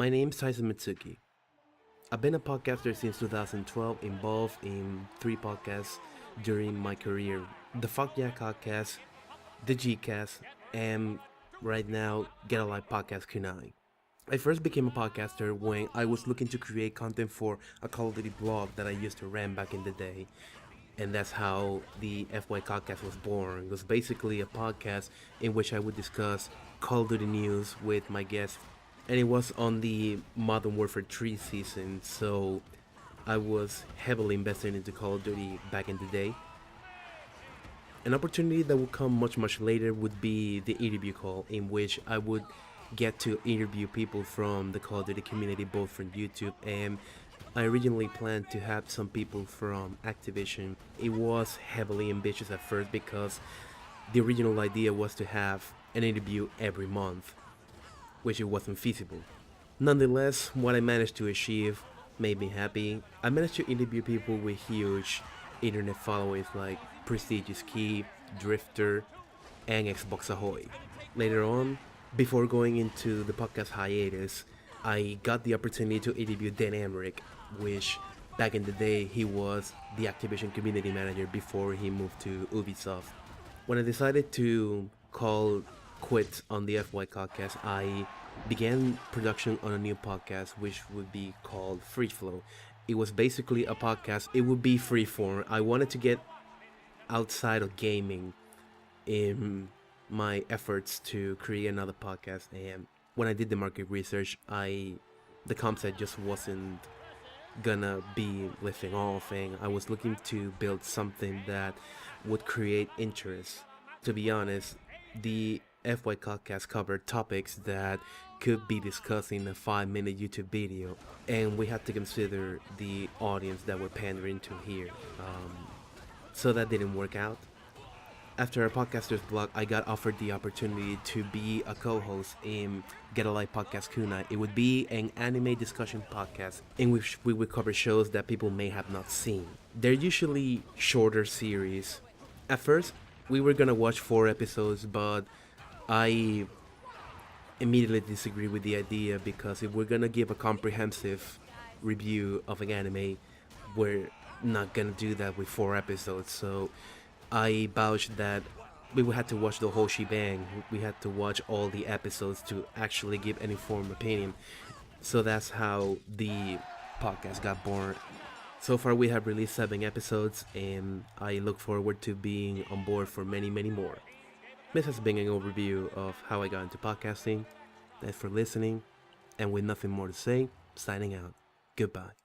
My name's Tyson Mitsuki. I've been a podcaster since 2012, involved in 3 podcasts during my career: the Fuck Yeah podcast, the Gcast, and right now, Get a Live Podcast Kunai. I first became a podcaster when I was looking to create content for a Call of Duty blog that I used to run back in the day. And that's how the FY Podcast was born. It was basically a podcast in which I would discuss Call of Duty news with my guests. And it was on the Modern Warfare 3 season, so I was heavily invested into Call of Duty back in the day. An opportunity that would come much later would be the interview call, in which I would get to interview people from the Call of Duty community, both from YouTube, and I originally planned to have some people from Activision. It was heavily ambitious at first because the original idea was to have an interview every month, which it wasn't feasible. Nonetheless, what I managed to achieve made me happy. I managed to interview people with huge internet followers like Prestigious Key, Drifter, and Xbox Ahoy. Later on, before going into the podcast hiatus, I got the opportunity to interview Dan Emmerich, which back in the day he was the Activision community manager before he moved to Ubisoft. When I decided to call quits on the FY podcast, I began production on a new podcast which would be called Free Flow. It was basically a podcast, it would be freeform. I wanted to get outside of gaming in my efforts to create another podcast, and when I did the market research, the concept just wasn't gonna be lifting off, and I was looking to build something that would create interest. To be honest, the FY podcast covered topics that could be discussed in a 5-minute YouTube video, and we had to consider the audience that we're pandering to here. So that didn't work out. After a podcaster's blog, I got offered the opportunity to be a co-host in Get a Live Podcast Kunai. It would be an anime discussion podcast in which we would cover shows that people may have not seen. They're usually shorter series. At first, we were gonna watch 4 episodes, but I immediately disagree with the idea, because if we're gonna give a comprehensive review of an anime, we're not gonna do that with 4 episodes. So I vouched that we would have to watch the whole shebang. We had to watch all the episodes to actually give an informed opinion. So that's how the podcast got born. So far we have released 7 episodes, and I look forward to being on board for many more. This has been an overview of how I got into podcasting. Thanks for listening, and with nothing more to say, signing out. Goodbye.